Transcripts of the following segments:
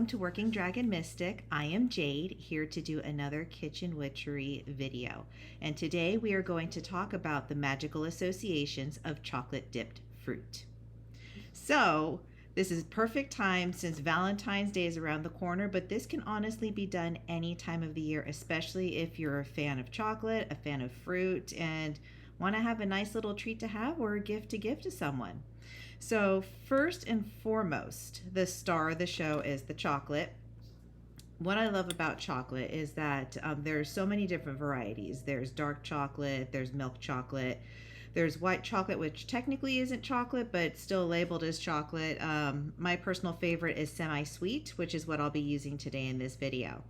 to Working Dragon Mystic. I am Jade, here to do another kitchen witchery video. And today we are going to talk about the magical associations of chocolate dipped fruit. So this is perfect time since Valentine's Day is around the corner, but this can honestly be done any time of the year, especially if you're a fan of chocolate, a fan of fruit, and want to have a nice little treat to have or a gift to give to someone. So first and foremost, the star of the show is the chocolate. What I love about chocolate is that there's so many different varieties. There's dark chocolate, there's milk chocolate, there's white chocolate, which technically isn't chocolate, but still labeled as chocolate. My personal favorite is semi-sweet, which is what I'll be using today in this video.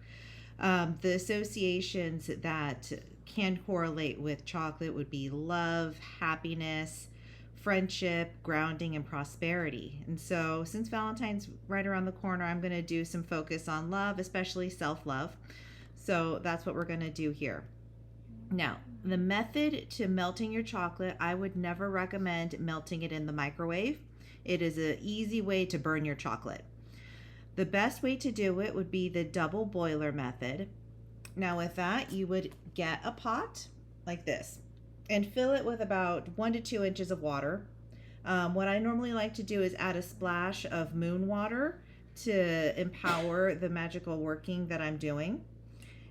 The associations that can correlate with chocolate would be love, happiness, friendship, grounding, and prosperity. And so since Valentine's right around the corner, I'm going to do some focus on love, especially self-love. So that's what we're going to do here. Now, the method to melting your chocolate, I would never recommend melting it in the microwave. It is an easy way to burn your chocolate. The best way to do it would be the double boiler method. Now with that, you would get a pot like this and fill it with about 1 to 2 inches of water. What I normally like to do is add a splash of moon water to empower the magical working that I'm doing.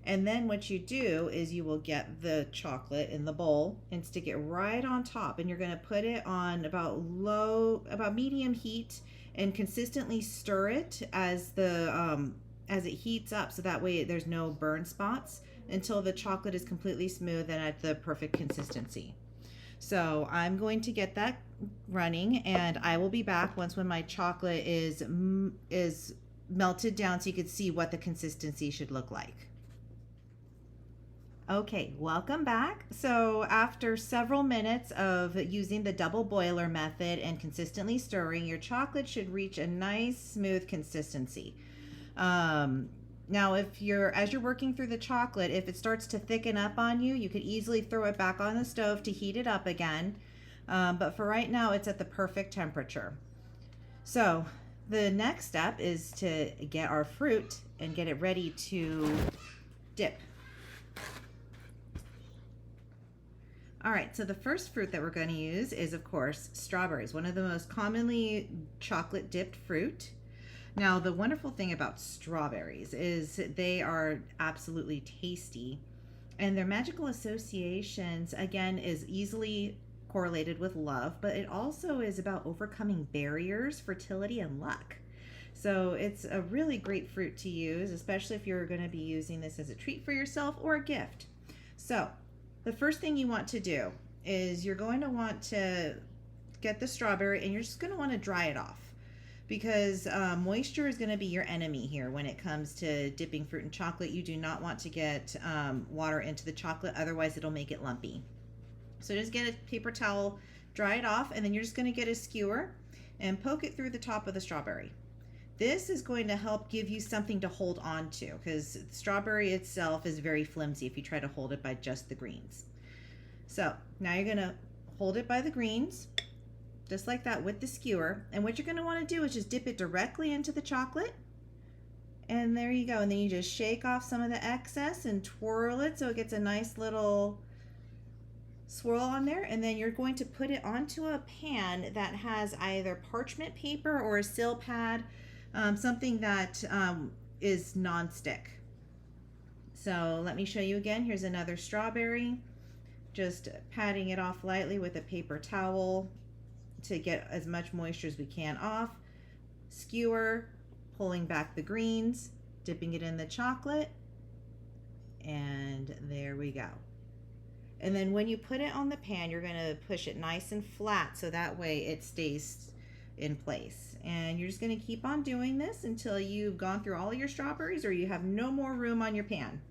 And then what you do is you will get the chocolate in the bowl and stick it right on top, and you're going to put it on about medium heat and consistently stir it as it heats up, so that way there's no burn spots until the chocolate is completely smooth and at the perfect consistency. So I'm going to get that running, and I will be back when my chocolate is melted down so you can see what the consistency should look like. Okay, welcome back. So after several minutes of using the double boiler method and consistently stirring, your chocolate should reach a nice smooth consistency. Now as you're working through the chocolate, if it starts to thicken up on you, you could easily throw it back on the stove to heat it up again. But for right now, it's at the perfect temperature. So the next step is to get our fruit and get it ready to dip. All right, so the first fruit that we're going to use is, of course, strawberries, one of the most commonly chocolate dipped fruit. Now, the wonderful thing about strawberries is they are absolutely tasty, and their magical associations, again, is easily correlated with love, but it also is about overcoming barriers, fertility, and luck. So it's a really great fruit to use, especially if you're going to be using this as a treat for yourself or a gift. So the first thing you want to do is you're going to want to get the strawberry, and you're just going to want to dry it off, because moisture is going to be your enemy here when it comes to dipping fruit in chocolate. You do not want to get water into the chocolate, otherwise it'll make it lumpy. So just get a paper towel, dry it off, and then you're just going to get a skewer and poke it through the top of the strawberry. This is going to help give you something to hold on to, because the strawberry itself is very flimsy if you try to hold it by just the greens. So now you're going to hold it by the greens, just like that with the skewer. And what you're going to want to do is just dip it directly into the chocolate. And there you go. And then you just shake off some of the excess and twirl it so it gets a nice little swirl on there. And then you're going to put it onto a pan that has either parchment paper or a sill pad, something that is non-stick. So let me show you again. Here's another strawberry. Just patting it off lightly with a paper towel to get as much moisture as we can off. Skewer, pulling back the greens, dipping it in the chocolate, and there we go. And then when you put it on the pan, you're going to push it nice and flat so that way it stays in place. And you're just going to keep on doing this until you've gone through all of your strawberries or you have no more room on your pan.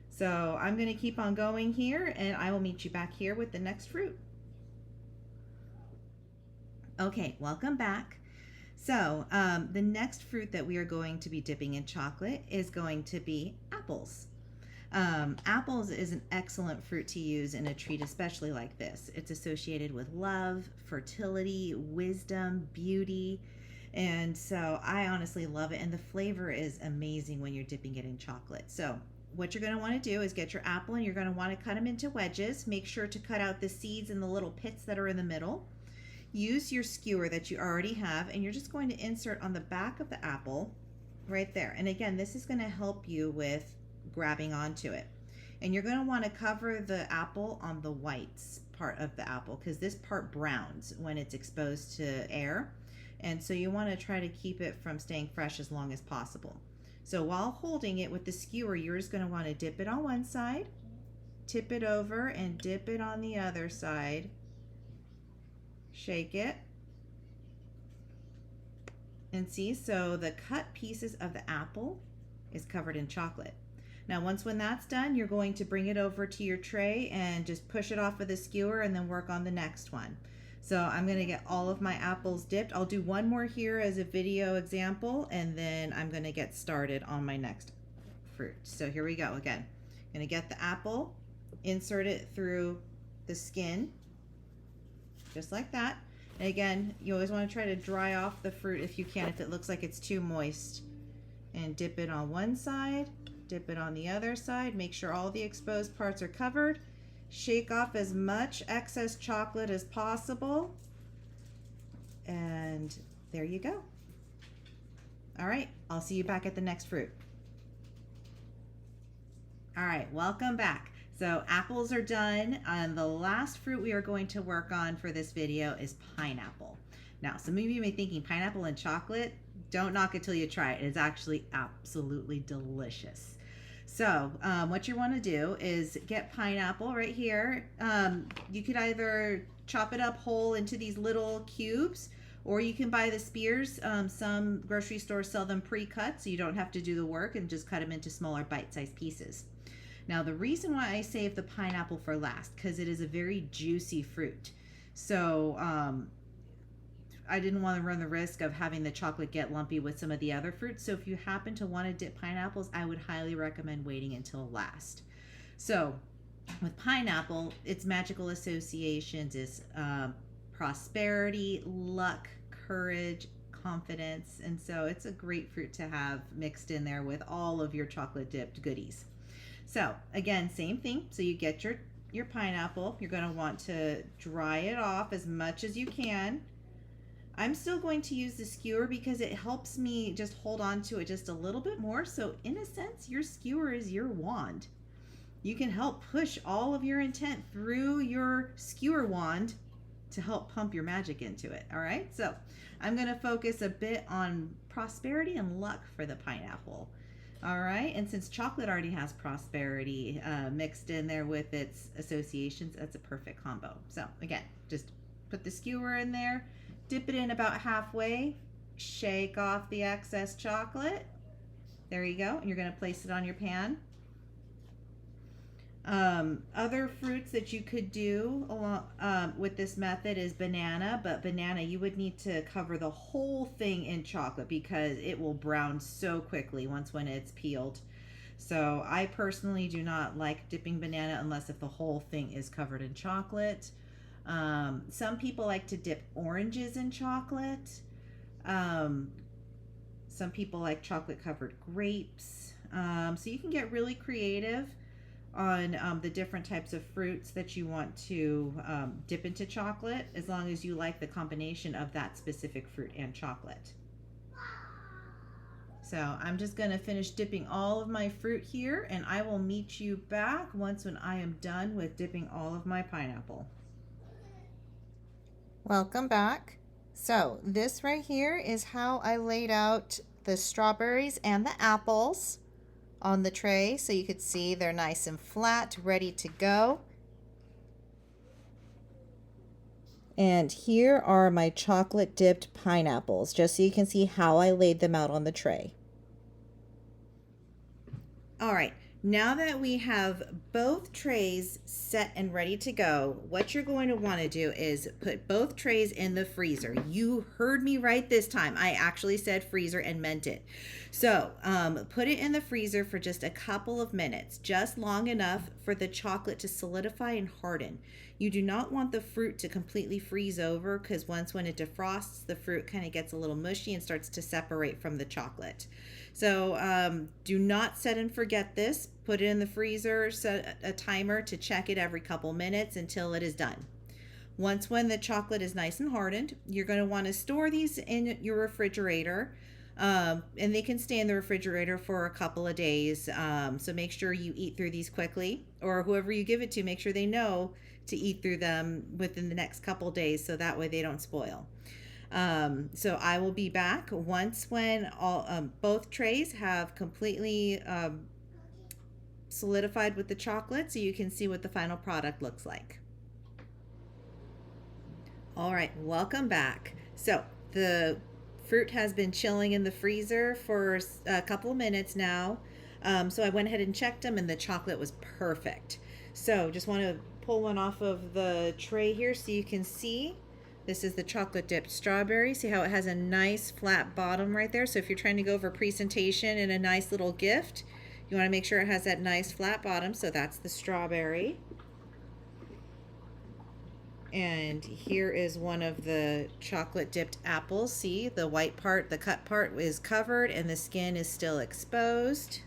So I'm going to keep on going here, and I will meet you back here with the next fruit. Okay, welcome back. So the next fruit that we are going to be dipping in chocolate is going to be apples. Apples is an excellent fruit to use in a treat, especially like this. It's associated with love, fertility, wisdom, beauty. And so I honestly love it. And the flavor is amazing when you're dipping it in chocolate. So what you're going to want to do is get your apple and you're going to want to cut them into wedges. Make sure to cut out the seeds and the little pits that are in the middle. Use your skewer that you already have, and you're just going to insert on the back of the apple right there. And again, this is going to help you with grabbing onto it. And you're going to want to cover the apple on the whites part of the apple, because this part browns when it's exposed to air. And so you want to try to keep it from staying fresh as long as possible. So while holding it with the skewer, you're just going to want to dip it on one side, tip it over, and dip it on the other side. Shake it. And see, so the cut pieces of the apple is covered in chocolate. Now when that's done, you're going to bring it over to your tray and just push it off with a skewer and then work on the next one. So I'm going to get all of my apples dipped. I'll do one more here as a video example, and then I'm going to get started on my next fruit. So here we go again. I'm going to get the apple, insert it through the skin, just like that. And again, you always want to try to dry off the fruit if you can, if it looks like it's too moist. And dip it on one side, dip it on the other side. Make sure all the exposed parts are covered. Shake off as much excess chocolate as possible. And there you go. All right, I'll see you back at the next fruit. All right, welcome back. So apples are done, and the last fruit we are going to work on for this video is pineapple. Now, some of you may be thinking pineapple and chocolate. Don't knock it till you try it. It's actually absolutely delicious. So what you want to do is get pineapple right here. You could either chop it up whole into these little cubes, or you can buy the spears. Some grocery stores sell them pre-cut, so you don't have to do the work and just cut them into smaller bite-sized pieces. Now, the reason why I save the pineapple for last, because it is a very juicy fruit. So I didn't want to run the risk of having the chocolate get lumpy with some of the other fruits. So if you happen to want to dip pineapples, I would highly recommend waiting until last. So with pineapple, its magical associations is prosperity, luck, courage, confidence. And so it's a great fruit to have mixed in there with all of your chocolate dipped goodies. So again, same thing. So you get your pineapple. You're going to want to dry it off as much as you can. I'm still going to use the skewer because it helps me just hold on to it just a little bit more. So in a sense, your skewer is your wand. You can help push all of your intent through your skewer wand to help pump your magic into it. All right, so I'm going to focus a bit on prosperity and luck for the pineapple. All right, and since chocolate already has prosperity mixed in there with its associations, that's a perfect combo. So again, just put the skewer in there, dip it in about halfway, shake off the excess chocolate. There you go, and you're going to place it on your pan. Other fruits that you could do along with this method is banana, but banana you would need to cover the whole thing in chocolate because it will brown so quickly when it's peeled. So I personally do not like dipping banana unless if the whole thing is covered in chocolate. Some people like to dip oranges in chocolate. Some people like chocolate covered grapes. So you can get really creative on the different types of fruits that you want to dip into chocolate, as long as you like the combination of that specific fruit and chocolate. So I'm just going to finish dipping all of my fruit here, and I will meet you back when I am done with dipping all of my pineapple. Welcome back. So this right here is how I laid out the strawberries and the apples on the tray, so you could see they're nice and flat, ready to go. And here are my chocolate dipped pineapples, just so you can see how I laid them out on the tray. All right, Now that we have both trays set and ready to go, what you're going to want to do is put both trays in the freezer. You heard me right this time. I actually said freezer and meant it. So put it in the freezer for just a couple of minutes, just long enough for the chocolate to solidify and harden. You do not want the fruit to completely freeze over, because when it defrosts, the fruit kind of gets a little mushy and starts to separate from the chocolate. So do not set and forget this. Put it in the freezer, set a timer to check it every couple minutes until it is done. When the chocolate is nice and hardened, you're going to want to store these in your refrigerator. And they can stay in the refrigerator for a couple of days. So make sure you eat through these quickly, or whoever you give it to, make sure they know to eat through them within the next couple days, so that way they don't spoil. So I will be back when both trays have completely solidified with the chocolate, so you can see what the final product looks like. All right, welcome back. So the fruit has been chilling in the freezer for a couple of minutes now. So I went ahead and checked them, and the chocolate was perfect. So just want to pull one off of the tray here so you can see. This is the chocolate dipped strawberry. See how it has a nice flat bottom right there? So if you're trying to go for presentation and a nice little gift, you want to make sure it has that nice flat bottom. So that's the strawberry. And here is one of the chocolate dipped apples. See, the white part, the cut part is covered and the skin is still exposed.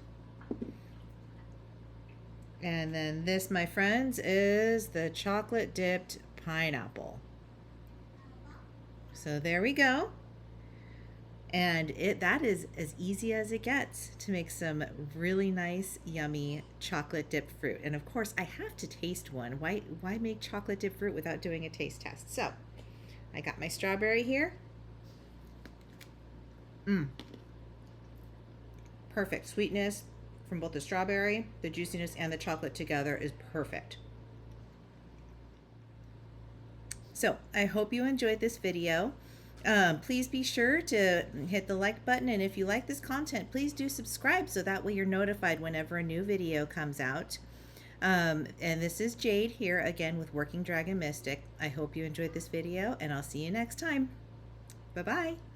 And then this, my friends, is the chocolate dipped pineapple. So there we go. And that is as easy as it gets to make some really nice, yummy chocolate dipped fruit. And of course, I have to taste one. Why make chocolate dipped fruit without doing a taste test? So I got my strawberry here. Perfect sweetness from both the strawberry, the juiciness, and the chocolate together is perfect. So I hope you enjoyed this video. Please be sure to hit the like button, and if you like this content, please do subscribe so that way you're notified whenever a new video comes out. And this is Jade here again with Working Dragon Mystic. I hope you enjoyed this video, and I'll see you next time. Bye-bye.